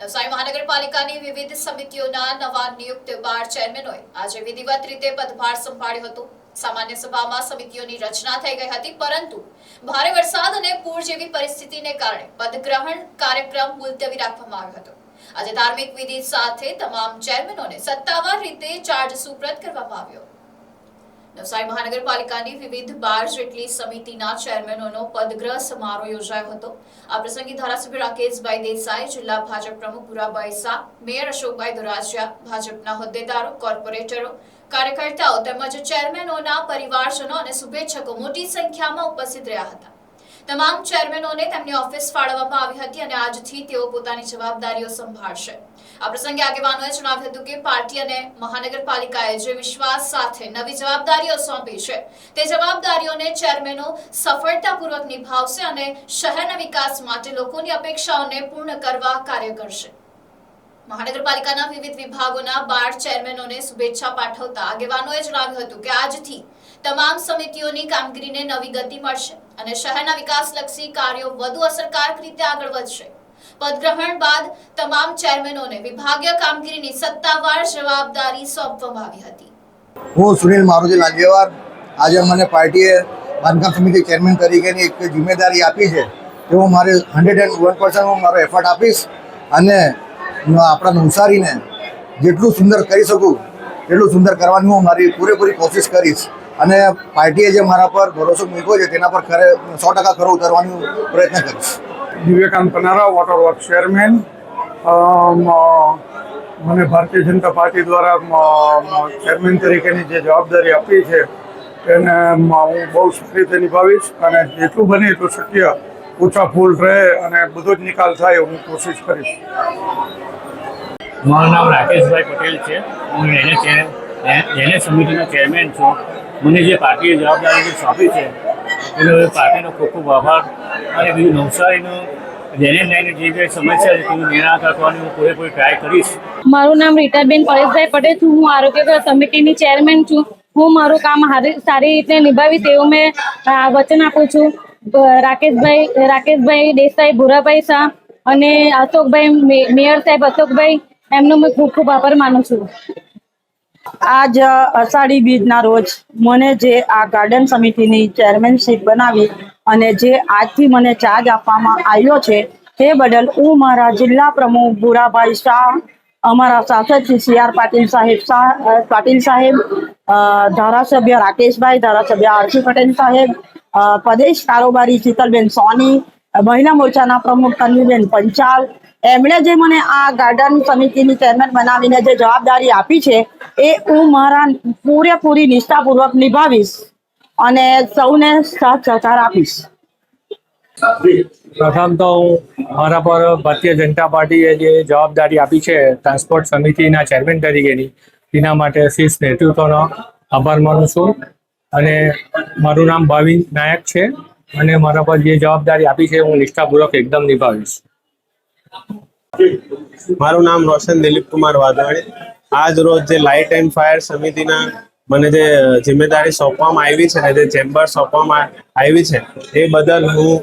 નવસારી મહાનગરપાલિકાની વિવિધ સમિતિઓના નવા નિયુક્ત 12 ચેરમેનોએ આજે વિધિવત રીતે પદભાર સંભાળ્યો હતો। સામાન્ય સભામાં સમિતિઓની રચના થઈ ગઈ હતી, પરંતુ ભારે વરસાદ અને પૂર જેવી પરિસ્થિતિને કારણે પદગ્રહણ કાર્યક્રમ મુલતવી રાખવામાં આવ્યો હતો। આજે ધાર્મિક વિધિ સાથે તમામ ચેરમેનોને સત્તાવાર રીતે ચાર્જ સુપ્રત કરવામાં આવ્યો। નવસારી મહાનગરપાલિકાની વિવિધ 12 જેટલી સમિતિના ચેરમેનોનો પદગ્રહ સમારોહ યોજાયો હતો। આ પ્રસંગે ધારાસભ્ય રાકેશભાઈ દેસાઈ, જિલ્લા ભાજપ પ્રમુખ ભુરાભાઈ શાહ, મેયર અશોકભાઈ દોરાજીયા, ભાજપના હોદ્દેદારો, કોર્પોરેટરો, કાર્યકર્તાઓ તેમજ ચેરમેનોના પરિવારજનો અને શુભેચ્છકો મોટી સંખ્યામાં ઉપસ્થિત રહ્યા હતા। તમામ ચેરમેનોને તેમની ઓફિસ ફાળવવામાં આવી હતી અને આજથી તેઓ પોતાની જવાબદારીઓ સંભાળશે। આ પ્રસંગે આગેવાનોએ જણાવ્યું હતું કે પાર્ટી અને મહાનગરપાલિકાએ જે વિશ્વાસ સાથે નવી જવાબદારીઓ સોંપી છે, તે જવાબદારીઓને ચેરમેનો સફળતાપૂર્વક નિભાવશે અને શહેરના વિકાસ માટે લોકોની અપેક્ષાઓને પૂર્ણ કરવા કાર્ય કરશે। મહાનગરપાલિકાના વિવિધ વિભાગોના 12 ચેરમેનોને શુભેચ્છા પાઠવતા આગેવાનોએ જણાવ્યું હતું કે આજથી તમામ સમિતિઓની કામગીરીને નવી ગતિ મળશે અને શહેરના વિકાસલક્ષી કાર્યો વધુ અસરકારક રીતે આગળ વધશે। પદગ્રહણ બાદ તમામ ચેરમેનોને વિભાગીય કામગીરીની સત્તાવાર જવાબદારી સોંપવામાં આવી હતી। હું સુનિલ મારુતિ લાંજેવાર, આજે મને પાર્ટીએ બાંધકામ સમિતિ ચેરમેન તરીકેની એક જિમ્મેદારી આપી છે, તો હું મારે 101% હું મારો એફર્ટ આપીશ અને આપણા નવસારીને જેટલું સુંદર કરી શકું એટલું સુંદર કરવાની હું મારી પૂરેપૂરી કોશિશ કરીશ અને પાર્ટીએ જે મારા પર ભરોસો મૂક્યો છે તેના પર 100% ખરો ઉતરવાનો પ્રયત્ન કરીશ। વિવેકાનંદ પનારા, વોટર વર્ક ચેરમેન। મને ભારતીય જનતા પાર્ટી દ્વારા ચેરમેન તરીકેની જે જવાબદારી આપી છે એને હું બહુ સારી રીતે નિભાવીશ અને જેટલું બને એટલું શક્ય ઓછા ફૂલ રહે અને બધો જ નિકાલ થાય હું કોશિશ કરીશ। મારું નામ રાકેશભાઈ પટેલ છે। હું એને સમિતિનો ચેરમેન છું। મને જે પાર્ટીએ જવાબદારી સોંપી છે એનો પાર્ટીનો ખૂબ ખૂબ આભાર અને બીજું નવસારીનું જેને લઈને જે કંઈ સમસ્યા છે તેનું નિરાકરણ કરવાની હું પૂરેપૂરી ટ્રાય કરીશ। મારું નામ રીટાબેન પરેશભાઈ પટેલ છું। હું આરોગ્ય સમિતિની ચેરમેન છું। હું મારું કામ સારી રીતે નિભાવીશ એવું મેં વચન આપું છું। રાકેશભાઈ દેસાઈ, ભુરાભાઈ શાહ અને અશોકભાઈ, મેયર સાહેબ અશોકભાઈ, એમનો મેં ખૂબ ખૂબ આભાર માનું છું। આજ અષાઢી બીજના રોજ મને જે આ ગાર્ડન સમિતિની ચેરમેનશીપ બનાવી અને જે આજથી મને ચાર્જ આપવામાં આવ્યો છે તે બદલ હું મારા જિલ્લા પ્રમુખ ભુરાભાઈ શાહ, અમારા શાસક શ્રી CR પાટીલ સાહેબ, ધારાસભ્ય રાકેશભાઈ, ધારાસભ્ય RC પટેલ સાહેબ, પ્રદેશ કારોબારી શીતલબેન સોની, મહિલા મોરચાના પ્રમુખ તન્વીબેન પંચાલ, એમણે જે મને આ ગાર્ડન સમિતિની ચેરમેન બનાવીને જે જવાબદારી આપી છે એ હું મારા પૂરેપૂરી નિષ્ઠાપૂર્વક નિભાવીશ અને સૌને સાથ સહકાર આપીશ। પ્રથમ તો હું મારા પર ભારતીય જનતા પાર્ટીએ જે જવાબદારી આપી છે ટ્રાન્સપોર્ટ સમિતિના ચેરમેન તરીકેની, તેના માટે શીર્ષ નેતૃત્વનો આભાર માનું છું અને મારું નામ ભાવિન નાયક છે અને મારા પર જે જવાબદારી આપી છે હું નિષ્ઠાપૂર્વક એકદમ નિભાવીશ। મારું નામ રોશન દિલીપ કુમાર વાઘાણી। આજ રોજ જે લાઇટ એન્ડ ફાયર સમિતિના મને જે જિમ્મેદારી સોંપવામાં આવી છે, જે ચેમ્બર સોંપવામાં આવી છે એ બદલ હું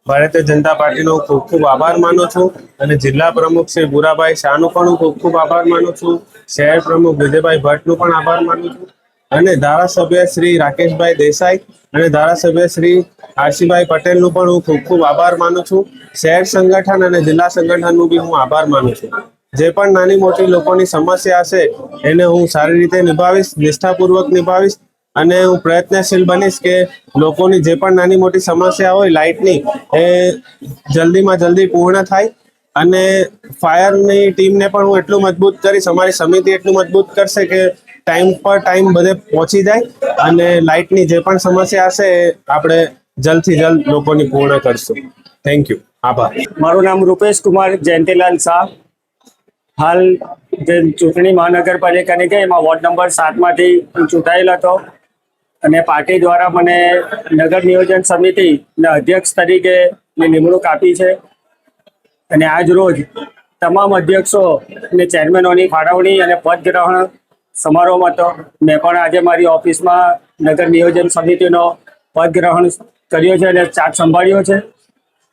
ભારતીય જનતા પાર્ટીનો ખૂબ ખૂબ આભાર માનું છું અને જિલ્લા પ્રમુખ શ્રી ભુરાભાઈ શાહનો પણ હું ખૂબ ખૂબ આભાર માનું છું। શહેર પ્રમુખ વિજયભાઈ ભટ્ટનો પણ આભાર માનું છું અને ધારાસભ્ય શ્રી રાકેશભાઈ દેસાઈ અને ધારાસભ્ય શ્રી આરસીભાઈ પટેલનો પણ હું ખૂબ ખૂબ આભાર માનું છું। શહેર સંગઠન અને જિલ્લા સંગઠનનું બી હું આભાર માનું છું। જે પણ નાની મોટી લોકોની સમસ્યા હશે એને હું સારી રીતે નિભાવીશ, નિષ્ઠાપૂર્વક નિભાવીશ અને હું પ્રયત્નશીલ બનીશ કે લોકોની જે પણ નાની મોટી સમસ્યા હોય લાઇટની એ જલ્દીમાં જલ્દી પૂર્ણ થાય અને ફાયરની ટીમને પણ હું એટલું મજબૂત કરીશ, અમારી સમિતિ એટલું મજબૂત કરશે કે ટાઈમ પર ટાઈમ બધે પહોંચી જાય અને લાઇટની જે પણ સમસ્યા હશે એ આપણે જલ્દથી જલ્દ લોકોની પૂર્ણ કરશું। થેન્ક યુ, આભાર। મારું નામ રૂપેશ કુમાર જયંતિલાલ શાહ। હાલ જે ચૂંટણી મહાનગરપાલિકાની ગઈ એમાં વોર્ડ નંબર 7માંથી હું ચૂંટાયેલ હતો અને પાર્ટી દ્વારા મને નગર નિયોજન સમિતિના અધ્યક્ષ તરીકેની નિમણૂક આપી છે અને આજ રોજ તમામ અધ્યક્ષો અને ચેરમેનોની ફાળવણી અને પદગ્રહણ સમારોહ હતો। મેં પણ આજે મારી ઓફિસમાં નગર નિયોજન સમિતિનો પદગ્રહણ કર્યો છે અને ચાર્જ સંભાળ્યો છે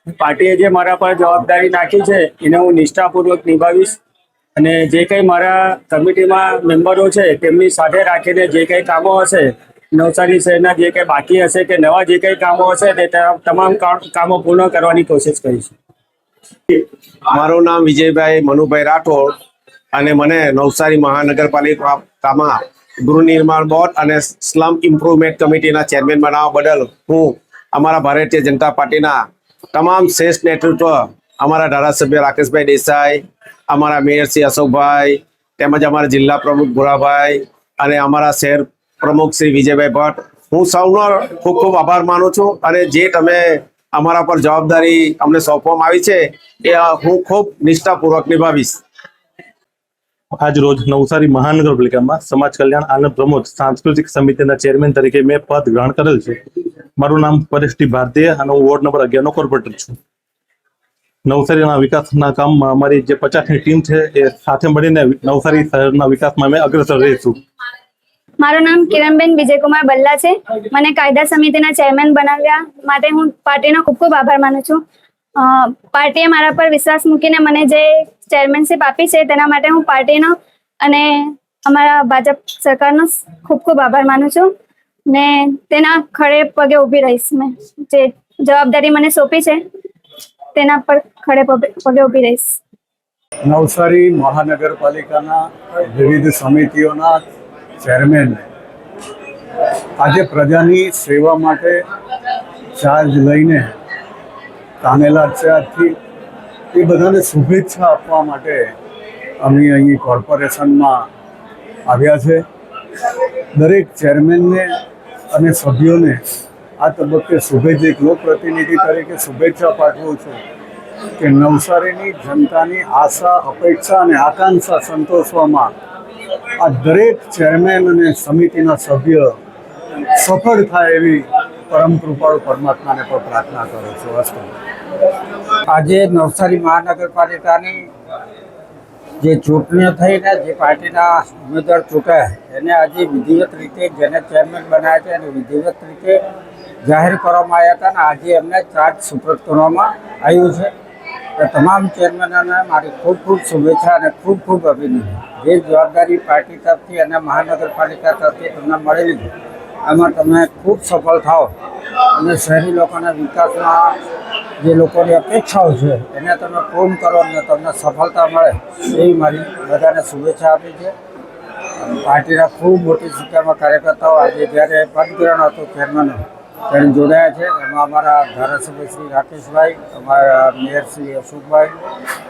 પાર્ટીએ જે મારા પર જવાબદારી નાખી છે એને હું નિષ્ઠાપૂર્વક નિભાવીશ અને જે કંઈ મારા કમિટીમાં મેમ્બરો છે તેમની સાથે રાખીને જે કંઈ કામો હશે નવસારી શહેરના જે કંઈ બાકી હશે કે નવા જે કંઈ કામો હશે તે તમામ કામો પૂર્ણ કરવાની કોશિશ કરીશ. મારું નામ વિજયભાઈ મનુભાઈ રાઠોડ અને મને નવસારી મહાનગરપાલિકામાં ગૃહ નિર્માણ બોર્ડ અને સ્લમ ઇમ્પ્રુવમેન્ટ કમિટીના ચેરમેન બનાવવા બદલ હું અમારા ભારતીય જનતા પાર્ટીના તમામ શ્રેષ્ઠ નેતૃત્વ અમારા ધારાસભ્ય રાકેશભાઈ દેસાઈ, અમારા મેયર શ્રી અશોકભાઈ, તેમજ અમારા જિલ્લા પ્રમુખ ભુરાભાઈ અને અમારા શહેર પ્રમુખ શ્રી વિજયભાઈ ભટ્ટ, હું સૌનો ખૂબ ખૂબ આભાર માનું છું અને જે તમે અમારા પર જવાબદારી અમને સોંપવામાં આવી છે એ હું ખૂબ નિષ્ઠાપૂર્વક નિભાવીશ. આજ રોજ નવસારી મહાનગરપાલિકામાં સમાજ કલ્યાણ આનંદ પ્રમોદ સાંસ્કૃતિક સમિતિના ચેરમેન તરીકે મેં પદ ગ્રહણ કરેલ છે. મારું નામ પરેશ ટી ભારતીય અને હું વોર્ડ નંબર 11 નો કોર્પોરેટર છું. નવસારીના વિકાસના કામમાં અમારી જે 50ની ટીમ છે એ સાથે મળીને નવસારી શહેરના વિકાસમાં અમે અગ્રસર રહીશું. મારું નામ કિરણબેન વિજયકુમાર બલ્લા છે. મને કાયદા સમિતિના ચેરમેન બનાવ્યા માટે હું પાર્ટીનો ખૂબ ખૂબ આભાર માનું છું. પાર્ટીએ મારા પર વિશ્વાસ મૂકીને મને જે ચેરમેનશીપ આપી છે તેના માટે હું પાર્ટીનો અને અમારા ભાજપ સરકારનો ખૂબ ખૂબ આભાર માનું છું ને તેના ખડે પગે ઊભી રહીશ. મેં જે જવાબદારી મને સોંપી છે તેના પર ખડે પગે ઊભી રહીશ. નવસારી મહાનગરપાલિકાના વિવિધ સમિતિઓના ચેરમેન આજે પ્રજાની સેવા માટે ચાર્જ લઈને કામેલા છે. આજથી એ બધાને શુભેચ્છા આપવા માટે અમે અહીં કોર્પોરેશનમાં આવ્યા છે. દરેક ચેરમેનને અને સભ્યોને આ તબક્કે શુભેચ્છા એક લોકપ્રતિનિધિ તરીકે શુભેચ્છા પાઠવું છું કે નવસારીની જનતાની આશા, અપેક્ષા અને આકાંક્ષા સંતોષવામાં આ દરેક ચેરમેન અને સમિતિના સભ્ય સફળ થાય એવી પરમ કૃપાળુ પરમાત્માને પણ પ્રાર્થના કરું છું. અસ્તુ. આજે નવસારી મહાનગરપાલિકાની જે ચૂંટણીઓ થઈને જે પાર્ટીના ઉમેદવાર ચૂંટાયા એને આજે વિધિવત રીતે જેને ચેરમેન બનાવ્યા છે અને વિધિવત રીતે જાહેર કરવામાં આવ્યા હતા અને આજે એમને ચાર્જ સુપ્રત કરવામાં આવ્યું છે. તો તમામ ચેરમેનોને મારી ખૂબ ખૂબ શુભેચ્છા અને ખૂબ ખૂબ અભિનંદન. જે જવાબદારી પાર્ટી તરફથી અને મહાનગરપાલિકા તરફથી તમને મળેલી છે આમાં તમે ખૂબ સફળ થાઓ અને શહેરી લોકોના વિકાસમાં જે લોકોની અપેક્ષાઓ છે એને તમે પૂર્ણ કરો અને તમને સફળતા મળે એવી મારી બધાને શુભેચ્છા આપી છે. પાર્ટીના ખૂબ મોટી સંખ્યામાં કાર્યકર્તાઓ આજે જ્યારે પદગ્રહણ હતું ચેરમેનનું ત્યારે જોડાયા છે. એમાં અમારા ધારાસભ્ય શ્રી રાકેશભાઈ, અમારા મેયર શ્રી અશોકભાઈ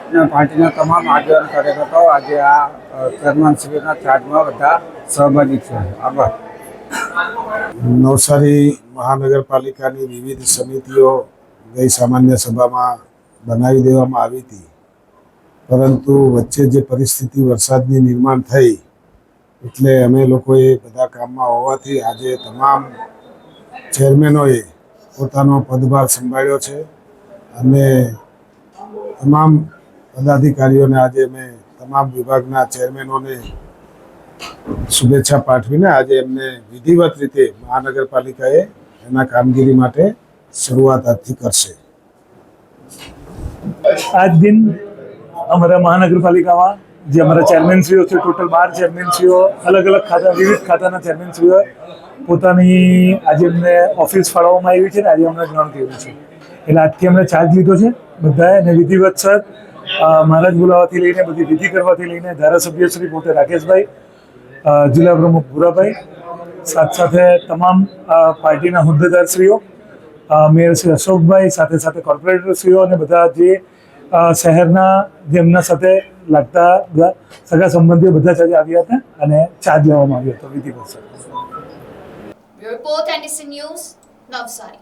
અને પાર્ટીના તમામ આગેવાન કાર્યકર્તાઓ આજે આ ચેરમેનશ્રીના ચાર્જમાં બધા સહભાગી છે. આભાર. નવસારી મહાનગરપાલિકાની વિવિધ સમિતિઓ ગઈ સામાન્ય સભામાં બનાવી દેવામાં આવી હતી, પરંતુ વચ્ચે જે પરિસ્થિતિ વરસાદની નિર્માણ થઈ એટલે અમે લોકોએ બધા કામમાં હોવાથી આજે તમામ ચેરમેનોએ પોતાનો પદભાર સંભાળ્યો છે અને તમામ પદાધિકારીઓને આજે મેં તમામ વિભાગના ચેરમેનોને શુભેચ્છા પાઠવીને આજે એમને વિધિવત રીતે મહાનગરપાલિકાએ એના કામગીરી માટે શરૂઆત આજથી કરશે. આજ દિન અમારા મહાનગરપાલિકામાં જે અમારા ચેરમેનશ્રીઓ છે, ટોટલ 12 ચેરમેનશ્રીઓ અલગ અલગ ખાતા, વિવિધ ખાતાના ચેરમેનશ્રીઓ પોતાની આજે એમને ઓફિસ ફાળવવામાં આવી છે ને આજે અમને ગ્રહણ કર્યું છે. એટલે આજથી અમને ચાર્જ લીધો છે બધાએ અને વિધિવત સર મહારાજ બોલાવવાથી લઈને બધી વિધિ કરવાથી લઈને ધારાસભ્ય શ્રી પોતે રાકેશભાઈ, જિલ્લા પ્રમુખ ભુરાભાઈ, સાથે તમામ પાર્ટીના હોદ્દેદારશ્રીઓ, મેયર શ્રી અશોકભાઈ, સાથે કોર્પોરેટરશ્રીઓ અને બધા જે શહેરના જે એમના સાથે લાગતા બધા સગા સંબંધીઓ બધા જ આવ્યા હતા અને ચાર્જ લેવામાં આવ્યો હતો વિધિવત. Report NDC news, Navsari.